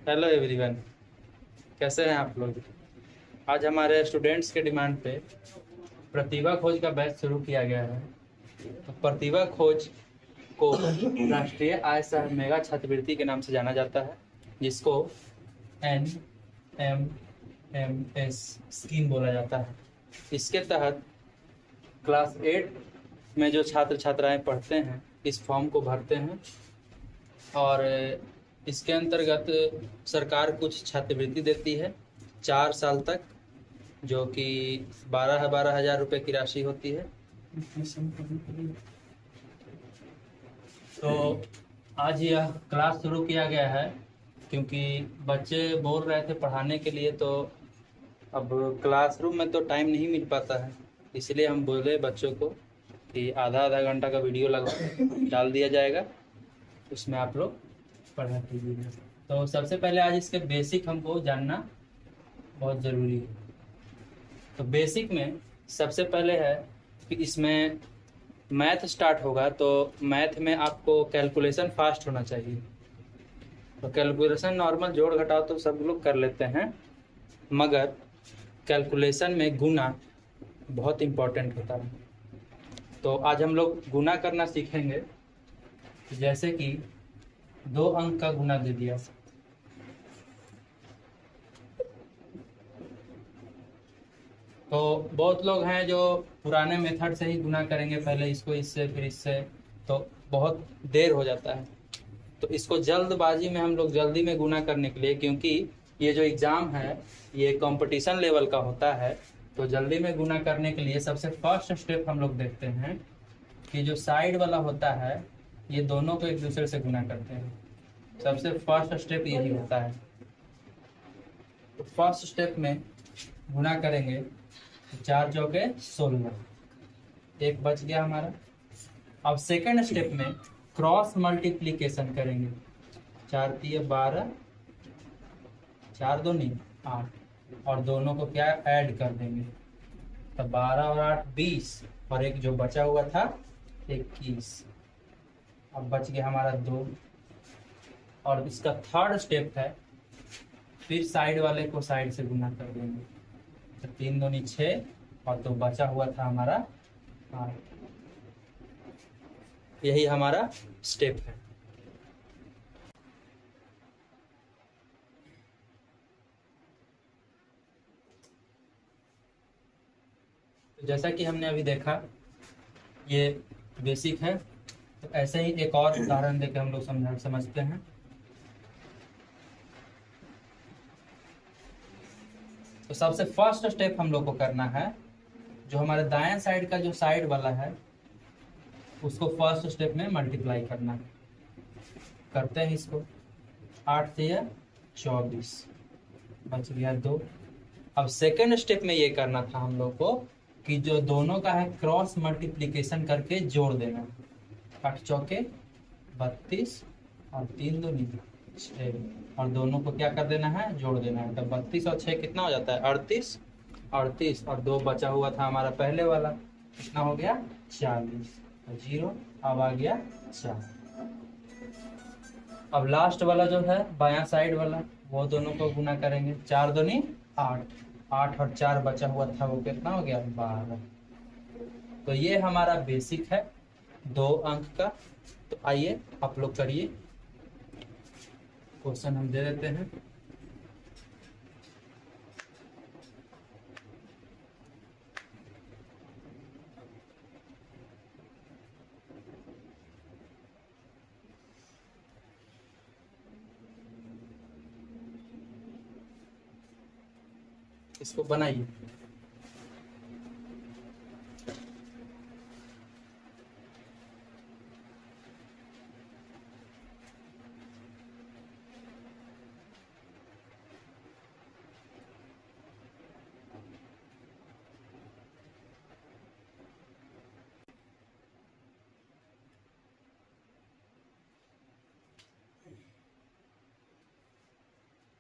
Hello everyone, कैसे हैं आप लोग। आज हमारे स्टूडेंट्स के डिमांड पे प्रतिभा खोज का बैच शुरू किया गया है। तो प्रतिभा खोज को राष्ट्रीय आय सह मेगा छात्रवृत्ति के नाम से जाना जाता है, जिसको NMMS स्कीम बोला जाता है। इसके तहत क्लास 8 में जो छात्र छात्राएं पढ़ते हैं इस फॉर्म को भरते हैं और इसके अंतर्गत सरकार कुछ छात्रवृत्ति देती है 4 साल तक, जो कि 12,000 रुपये की राशि होती है। तो आज यह क्लास शुरू किया गया है क्योंकि बच्चे बोल रहे थे पढ़ाने के लिए, तो अब क्लासरूम में तो टाइम नहीं मिल पाता है, इसलिए हम बोले बच्चों को कि आधा घंटा का वीडियो लगा डाल दिया जाएगा, उसमें आप लोग पढ़ा कीजिएगा। तो सबसे पहले आज इसके बेसिक हमको जानना बहुत ज़रूरी है। तो बेसिक में सबसे पहले है कि इसमें मैथ स्टार्ट होगा, तो मैथ में आपको कैलकुलेशन फास्ट होना चाहिए। तो कैलकुलेशन नॉर्मल जोड़ घटाव तो सब लोग कर लेते हैं, मगर कैलकुलेशन में गुना बहुत इम्पोर्टेंट होता है। तो आज हम लोग गुना करना सीखेंगे। जैसे कि 2 अंक का गुना दे दिया, तो बहुत लोग हैं जो पुराने मेथड से ही गुना करेंगे, पहले इसको इससे फिर इससे, तो बहुत देर हो जाता है। तो इसको जल्दबाजी में हम लोग जल्दी में गुना करने के लिए, क्योंकि ये जो एग्ज़ाम है ये कंपटीशन लेवल का होता है, तो जल्दी में गुना करने के लिए सबसे फर्स्ट स्टेप हम लोग देखते हैं कि जो साइड वाला होता है ये दोनों को एक दूसरे से गुना करते हैं। सबसे फर्स्ट स्टेप यही होता है। तो फर्स्ट स्टेप में गुना करेंगे तो 4 चौके 16, एक बच गया हमारा। अब सेकंड स्टेप में क्रॉस मल्टीप्लिकेशन करेंगे। 4 तिये 12, 4 दूनी 8, और दोनों को क्या ऐड कर देंगे, तो 12 और 8 20, और एक जो बचा हुआ था 21। अब बच गया हमारा 2। और इसका थर्ड स्टेप है फिर साइड वाले को साइड से गुना कर देंगे, तो 3 दूनी 6, और तो बचा हुआ था हमारा 8। यही हमारा स्टेप है। तो जैसा कि हमने अभी देखा ये बेसिक है, तो ऐसे ही एक और उदाहरण देकर हम लोग समझते हैं। तो सबसे फर्स्ट स्टेप हम लोग को करना है, जो हमारे दाएं साइड का जो साइड वाला है उसको फर्स्ट स्टेप में मल्टीप्लाई करना है। करते हैं इसको। 8 से 24, बच गया 2। अब सेकंड स्टेप में ये करना था हम लोग को कि जो दोनों का है क्रॉस मल्टीप्लिकेशन करके जोड़ देना। 8 चौके 32, और 3 दूनी 6, और दोनों को क्या कर देना है, जोड़ देना है। तो 32 और 6 कितना हो जाता है, 38। 38 और 2 बचा हुआ था हमारा पहले वाला, कितना हो गया 40, 0। अब आ गया 4। अब लास्ट वाला जो है बायां साइड वाला, वो दोनों को गुना करेंगे। 4 दूनी 8, 8 और 4 बचा हुआ था वो कितना हो गया 12। तो ये हमारा बेसिक है 2 अंक का। तो आइए आप लोग करिए, क्वेश्चन हम दे देते हैं। इसको बनाइए।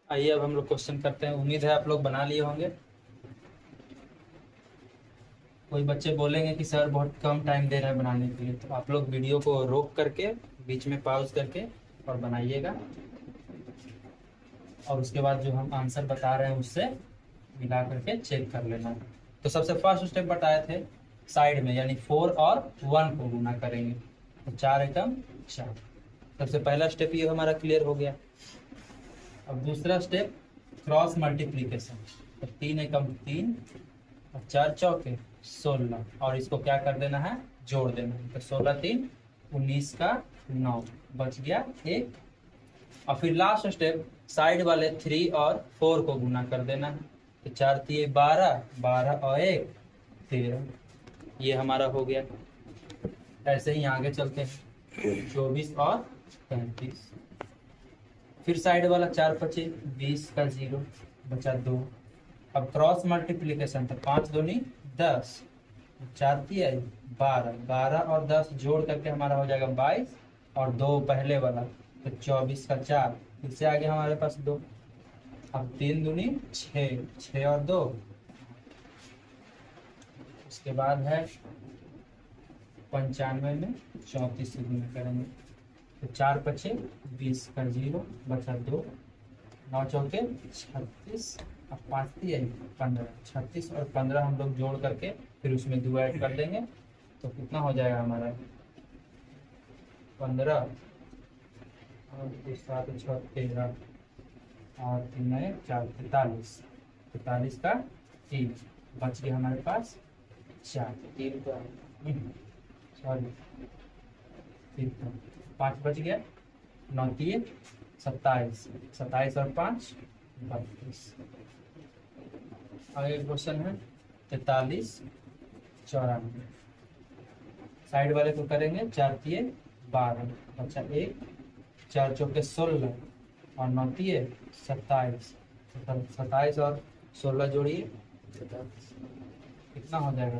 आइए अब हम लोग क्वेश्चन करते हैं। उम्मीद है आप लोग बना लिए होंगे। कोई बच्चे बोलेंगे कि सर बहुत कम टाइम दे रहे हैं बनाने के लिए, तो आप लोग वीडियो को रोक करके बीच में पॉज करके और बनाइएगा। और उसके बाद जो हम आंसर बता रहे हैं उससे मिला करके चेक कर लेना है। तो सबसे फर्स्ट स्टेप बताए थे साइड में, यानी 4 और 1 को गुना करेंगे, तो 4 एकम 4। सबसे पहला स्टेप ये हमारा क्लियर हो गया। अब दूसरा स्टेप क्रॉस मल्टीप्लीकेशन, तो 3 एकम 3 और 4 चौके 16, और इसको क्या कर देना है, जोड़ देना है। तो 16 3 19 का 9 बच गया 1। और फिर लास्ट स्टेप साइड वाले 3 और 4 को गुना कर देना है। तो 4 3 12, 12 और 1 13, ये हमारा हो गया। ऐसे ही आगे चलते हैं 24 और 35। फिर साइड वाला 4 5 20 का 0 बचा 2। अब क्रॉस मल्टीप्लीकेशन, तो 5 दूनी 10, 4 3 12, 12 और 10 जोड़ करके हमारा हो जाएगा 22, और 2 पहले वाला तो 24 का 4, फिर से आगे हमारे पास 2। अब 3 दूनी 6, 6 और 2, उसके बाद है 95 में 34 से गुना करेंगे, तो 4 5 20 का 0 बचा 2, 9 चौके 36, अब 5 3 15, 36 और 15 हम लोग जोड़ करके फिर उसमें 2 ऐड कर देंगे, तो कितना हो जाएगा हमारा 15 और 7 6 13 और 3 4 43, 43 का 3 बच गया हमारे पास 4, 3 सॉरी 5 बच गया, 9 3 27, 27 और 5 32। आगे क्वेश्चन है 43 94, साइड वाले को करेंगे 4 3 12 बचा 1, 4 चौके 16 और 9 3 27, 27 और 16 जोड़िए कितना हो जाएगा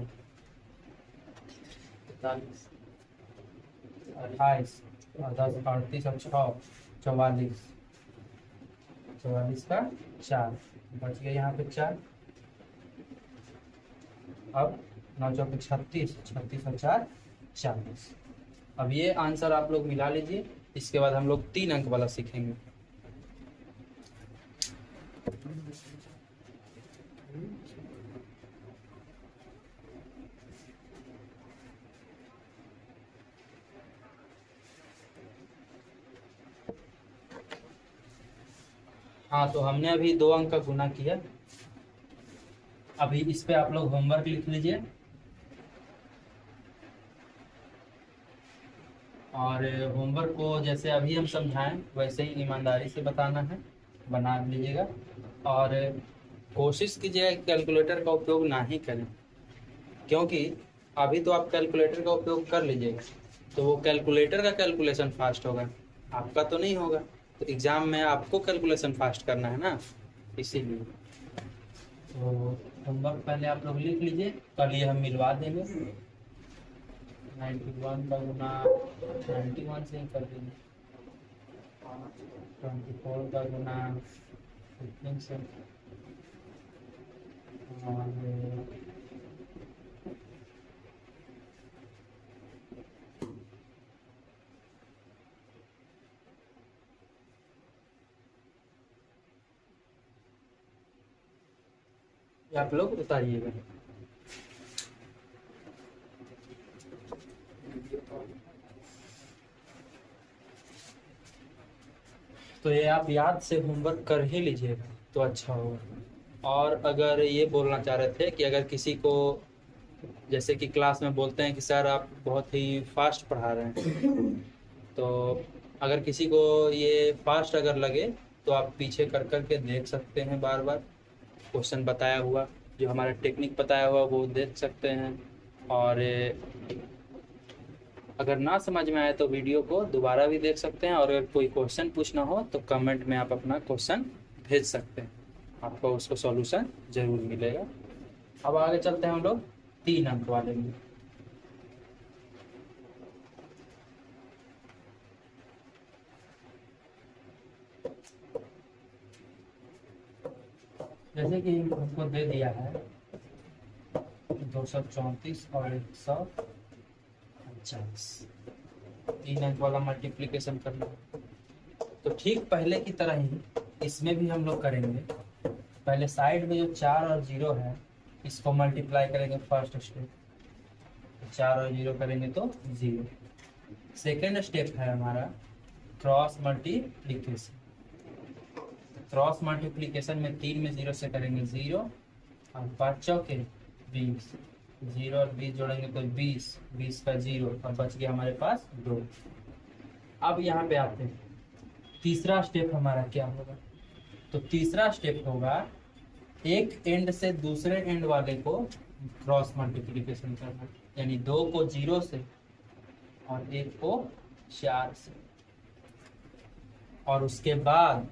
43, 28 और 10 38 और 6 44, 44 का 4 बच गया यहाँ पे 4। अब 9 चौके 36, 36 और 4 40। अब ये आंसर आप लोग मिला लीजिए। इसके बाद हम लोग 3 अंक वाला सीखेंगे। हाँ, तो हमने अभी 2 अंक का गुना किया। अभी इस पे आप लोग होमवर्क लिख लीजिए, और होमवर्क को जैसे अभी हम समझाएं वैसे ही ईमानदारी से बताना है, बना लीजिएगा। और कोशिश कीजिएगा कि कैलकुलेटर का उपयोग ना ही करें, क्योंकि अभी तो आप कैलकुलेटर का उपयोग कर लीजिएगा तो वो कैलकुलेटर का कैलकुलेशन फास्ट होगा, आपका तो नहीं होगा। तो एग्ज़ाम में आपको कैलकुलेशन फास्ट करना है ना, इसीलिए। तो होमवर्क पहले आप लोग लिख लीजिए, कल ये हम मिलवा देंगे। 91 का गुना 91 से ही कर देंगे, 24 का गुना 15 से, और आप लोग उतारिएगा। तो ये आप याद से होमवर्क कर ही लीजिएगा तो अच्छा होगा। और अगर ये बोलना चाह रहे थे कि अगर किसी को, जैसे कि क्लास में बोलते हैं कि सर आप बहुत ही फास्ट पढ़ा रहे हैं, तो अगर किसी को ये फास्ट अगर लगे तो आप पीछे कर कर के देख सकते हैं, बार बार क्वेश्चन बताया हुआ, जो हमारा टेक्निक बताया हुआ वो देख सकते हैं। और अगर ना समझ में आए तो वीडियो को दोबारा भी देख सकते हैं, और अगर कोई क्वेश्चन पूछना हो तो कमेंट में आप अपना क्वेश्चन भेज सकते हैं, आपको उसको सॉल्यूशन जरूर मिलेगा। अब आगे चलते हैं हम लोग 3 अंक वाले में। जैसे कि हमको दे दिया है 234 और 150, 3 अंक वाला मल्टीप्लिकेशन करना। तो ठीक पहले की तरह ही इसमें भी हम लोग करेंगे। पहले साइड में जो 4 और 0 है इसको मल्टीप्लाई करेंगे फर्स्ट स्टेप। 4 और 0 करेंगे तो 0। सेकेंड स्टेप है हमारा क्रॉस मल्टीप्लीकेशन। क्रॉस मल्टीप्लीकेशन में 3 में 0 से करेंगे 0 और 5 चौके 20। 0 और 20 जोड़ेंगे तो 20, 20 का 0 और बच गया हमारे पास 2। अब यहाँ पे आते हैं, तीसरा स्टेप हमारा क्या होगा? तो तीसरा स्टेप होगा एक एंड से दूसरे एंड वाले को क्रॉस मल्टीप्लीकेशन करना, यानी 2 को 0 से और 1 को 4 से। और उसके बाद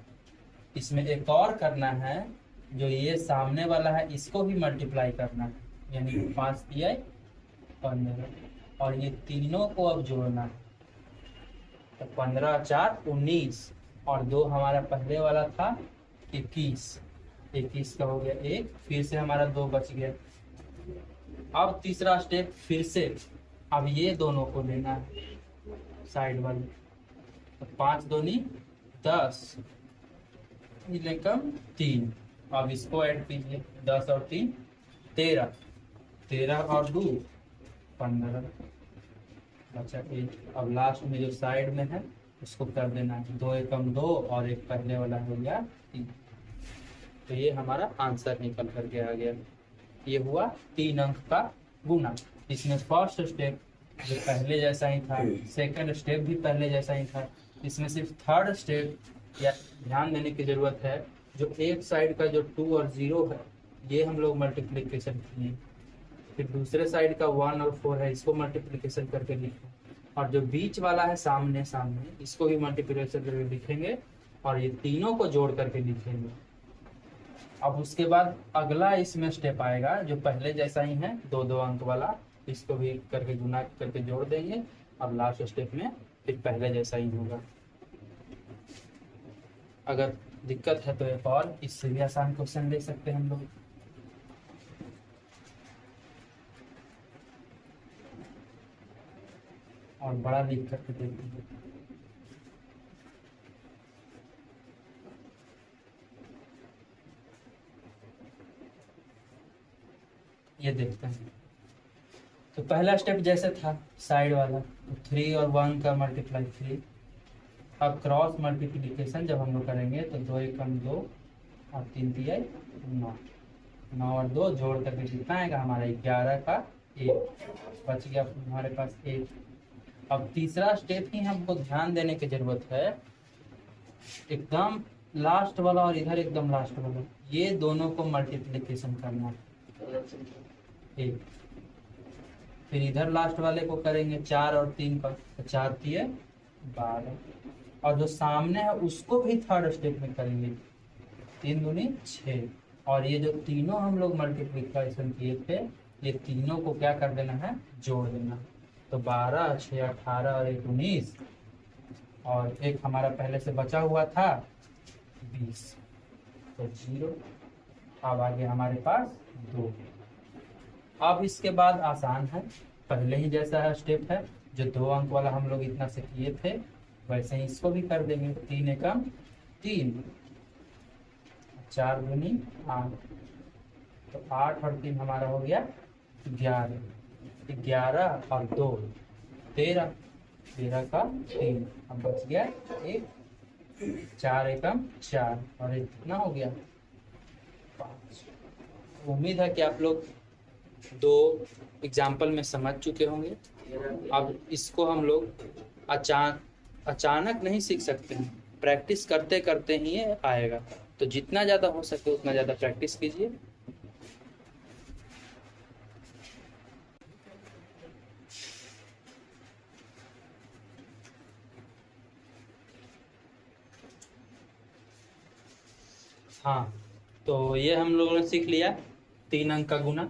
इसमें एक और करना है, जो ये सामने वाला है इसको भी मल्टीप्लाई करना है, यानी 5 तिया 15 और ये तीनों को अब जोड़ना है। तो 15 4 19 और 2 हमारा पहले वाला था 21, 21 का हो गया 1, फिर से हमारा 2 बच गया। अब तीसरा स्टेप फिर से अब ये दोनों को लेना है साइड वाले। तो 5 दूनी 10, कम 3। अब इसको ऐड कीजिए, 10 और 3 13, 13 और 2 15, बचा 1। अब लास्ट में जो साइड में है उसको कर देना है 2 एकम 2 और एक पहले वाला हो गया 3। तो ये हमारा आंसर निकल करके आ गया। ये हुआ 3 अंक का गुना। इसमें फर्स्ट स्टेप जो पहले जैसा ही था, सेकंड स्टेप भी पहले जैसा ही था। इसमें सिर्फ थर्ड स्टेप या ध्यान देने की जरूरत है, जो एक साइड का जो 2 और 0 है ये हम लोग मल्टीप्लिकेशन किए, फिर दूसरे साइड का 1 और 4 है इसको मल्टीप्लिकेशन करके लिखे, और जो बीच वाला है सामने सामने इसको भी मल्टीप्लिकेशन करके लिखेंगे और ये तीनों को जोड़ करके लिखेंगे। अब उसके बाद अगला इसमें स्टेप आएगा जो पहले जैसा ही है 2-2 अंक वाला, इसको भी करके गुना करके जोड़ देंगे। अब लास्ट स्टेप में फिर पहले जैसा ही होगा। अगर दिक्कत है तो एक और इससे भी आसान क्वेश्चन ले सकते हैं हम लोग। और बड़ा लिख करके देखते हैं। ये देखते हैं। तो पहला स्टेप जैसे था साइड वाला, तो 3 और 1 का मल्टीप्लाई 3। अब क्रॉस मल्टीप्लिकेशन जब हम लोग करेंगे तो 2 एकम 2 और 3 तिया 9, 9 और 2 जोड़ करके कितना आएगा हमारा 11 का 1, बच गया हमारे पास 1। अब तीसरा स्टेप ही हमको ध्यान देने की जरूरत है, एकदम लास्ट वाला और इधर एकदम लास्ट वाला, ये दोनों को मल्टीप्लिकेशन करना है 1। फिर इधर लास्ट वाले को करेंगे 4 और 3 का, तो 4 तिया 12, और जो सामने है उसको भी थर्ड स्टेप में करेंगे 3 दूनी 6। और ये जो तीनों हम लोग मल्टीप्लिकेशन किए थे ये तीनों को क्या कर देना है, जोड़ देना। तो 12 6 18 और 1 19, और एक हमारा पहले से बचा हुआ था 20, तो 0। अब आगे हमारे पास 2। अब इसके बाद आसान है, पहले ही जैसा है स्टेप है, जो 2 अंक वाला हम लोग इतना से किए थे वैसे ही इसको भी कर देंगे। 3 एकम 3, 4 दूनी 8, तो 8 और 3 हमारा हो गया 11, 11 और 2 13, 13 का 3, अब बच गया 1, 4 एकम 4 और 1 कितना हो गया 5। उम्मीद है कि आप लोग 2 एग्जाम्पल में समझ चुके होंगे। अब इसको हम लोग अचानक नहीं सीख सकते हैं, प्रैक्टिस करते करते ही ये आएगा। तो जितना ज़्यादा हो सके उतना ज़्यादा प्रैक्टिस कीजिए। हाँ, तो ये हम लोगों ने सीख लिया 3 अंक का गुना।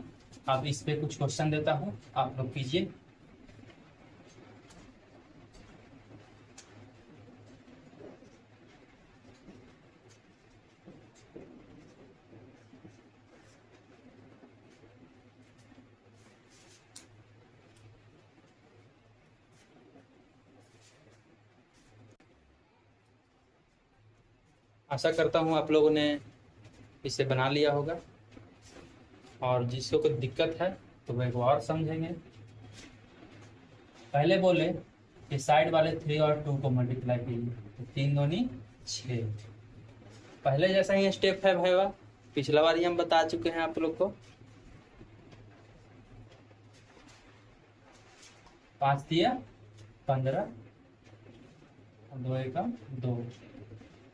अब इस पे कुछ क्वेश्चन देता हूँ, आप लोग कीजिए। आशा करता हूँ आप लोगों ने इसे बना लिया होगा, और जिसको कोई दिक्कत है तो वह एक और समझेंगे। पहले बोले कि साइड वाले 3 और 2 को मल्टीप्लाई कीजिए, तो 3 दूनी 6। पहले जैसा ही स्टेप है भाईवा, पिछला बार ही हम बता चुके हैं आप लोग को। 5 दिया 15, 2 एकम 2,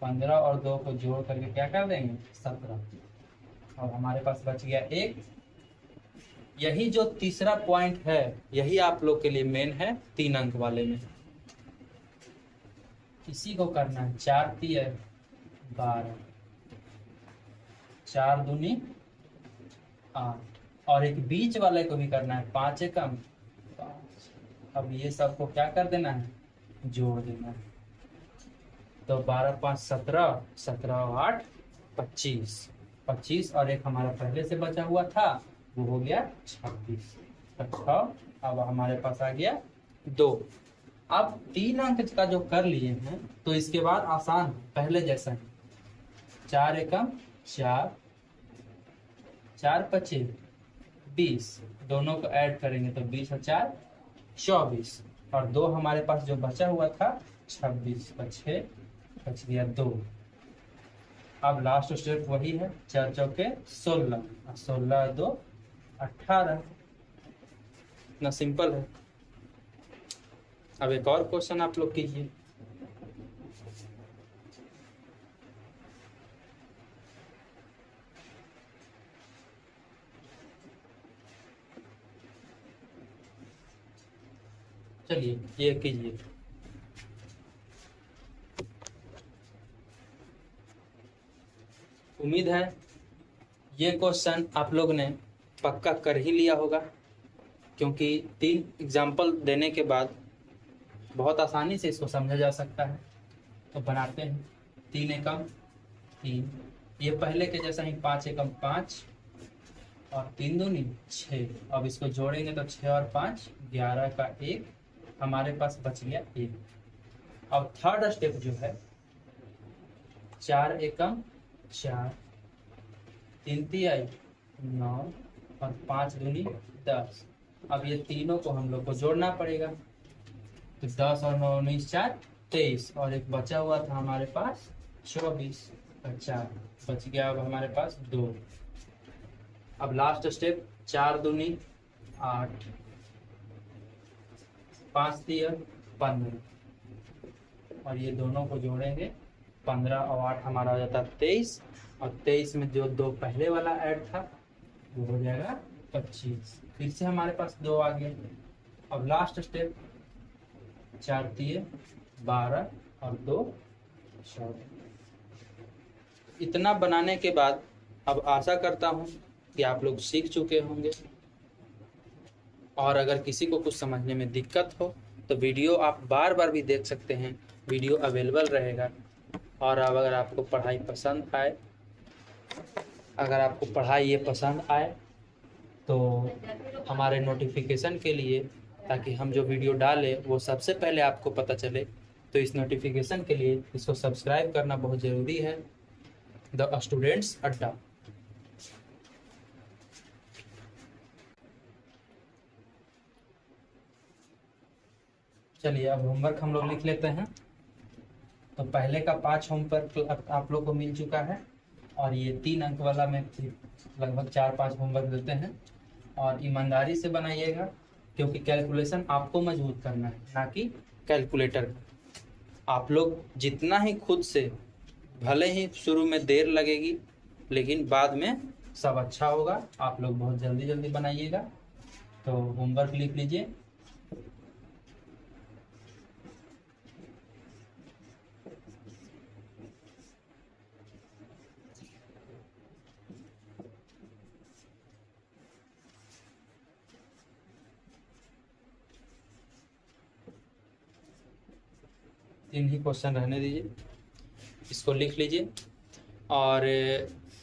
15 और 2 को जोड़ करके क्या कर देंगे 17, और हमारे पास बच गया 1। यही जो तीसरा पॉइंट है यही आप लोग के लिए मेन है 3 अंक वाले में। इसी को करना है। 4 तिया 12, 4 दूनी 8, और एक बीच वाले को भी करना है 5 एकम 5। अब ये सबको क्या कर देना है, जोड़ देना है। तो 12 5 17, 17 और 8 25, 25 और एक हमारा पहले से बचा हुआ था वो हो गया 26। अच्छा, अब हमारे पास आ गया 2। अब 3 अंक का जो कर लिए हैं तो इसके बाद आसान पहले जैसा है। 4 एकम 4, 4 5 20, दोनों को ऐड करेंगे तो 20 और 4 24, और 2 हमारे पास जो बचा हुआ था 26 का 6 बच गया 2। अब लास्ट स्टेप वही है, 4 चौके 16, 16 2 18। इतना सिंपल है। अब एक और क्वेश्चन आप लोग कीजिए। चलिए ये कीजिए। उम्मीद है ये क्वेश्चन आप लोग ने पक्का कर ही लिया होगा, क्योंकि 3 एग्जाम्पल देने के बाद बहुत आसानी से इसको समझा जा सकता है। तो बनाते हैं। 3 एकम 3, ये पहले के जैसा ही 5 एकम 5 और 3 दूनी 6। अब इसको जोड़ेंगे तो 6 और 5 11 का 1, हमारे पास बच गया 1। अब थर्ड स्टेप जो है 4 एकम 4, 3 तिया 9 और 5 दूनी 10। अब ये तीनों को हम लोग को जोड़ना पड़ेगा। तो 10 और 9 19 4 23, और एक बचा हुआ था हमारे पास 24 और 4 बच गया। अब हमारे पास 2। अब लास्ट स्टेप 4 दूनी 8, 5 तिया 15, और ये दोनों को जोड़ेंगे 15 और 8 हमारा हो जाता है 23, और 23 में जो 2 पहले वाला ऐड था वो हो जाएगा 25। फिर से हमारे पास 2 आ गए। अब लास्ट स्टेप 4 तिया 12 और 2 14। इतना बनाने के बाद अब आशा करता हूँ कि आप लोग सीख चुके होंगे, और अगर किसी को कुछ समझने में दिक्कत हो तो वीडियो आप बार बार भी देख सकते हैं, वीडियो अवेलेबल रहेगा। और अब अगर आपको पढ़ाई पसंद आए, अगर आपको पढ़ाई ये पसंद आए तो हमारे नोटिफिकेशन के लिए, ताकि हम जो वीडियो डालें वो सबसे पहले आपको पता चले, तो इस नोटिफिकेशन के लिए इसको सब्सक्राइब करना बहुत ज़रूरी है, द स्टूडेंट्स अड्डा। चलिए अब होमवर्क हम लोग लिख लेते हैं। तो पहले का 5 होमवर्क आप लोग को मिल चुका है, और ये 3 अंक वाला में लगभग 4-5 होमवर्क देते हैं। और ईमानदारी से बनाइएगा, क्योंकि कैलकुलेशन आपको मजबूत करना है, ना कि कैलकुलेटर। आप लोग जितना ही खुद से, भले ही शुरू में देर लगेगी लेकिन बाद में सब अच्छा होगा। आप लोग बहुत जल्दी जल्दी बनाइएगा। तो होमवर्क लिख लीजिए। तीन ही क्वेश्चन रहने दीजिए, इसको लिख लीजिए। और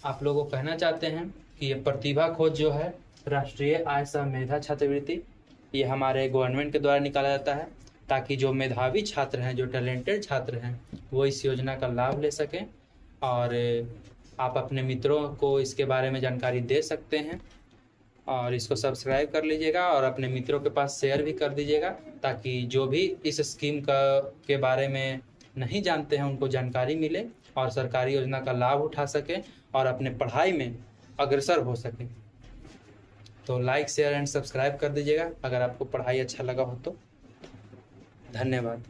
आप लोगों को कहना चाहते हैं कि ये प्रतिभा खोज जो है राष्ट्रीय आय सह मेधा छात्रवृत्ति, ये हमारे गवर्नमेंट के द्वारा निकाला जाता है, ताकि जो मेधावी छात्र हैं, जो टैलेंटेड छात्र हैं, वो इस योजना का लाभ ले सकें। और आप अपने मित्रों को इसके बारे में जानकारी दे सकते हैं और इसको सब्सक्राइब कर लीजिएगा और अपने मित्रों के पास शेयर भी कर दीजिएगा, ताकि जो भी इस स्कीम के बारे में नहीं जानते हैं उनको जानकारी मिले और सरकारी योजना का लाभ उठा सके और अपने पढ़ाई में अग्रसर हो सके। तो लाइक शेयर एंड सब्सक्राइब कर दीजिएगा अगर आपको पढ़ाई अच्छा लगा हो तो। धन्यवाद।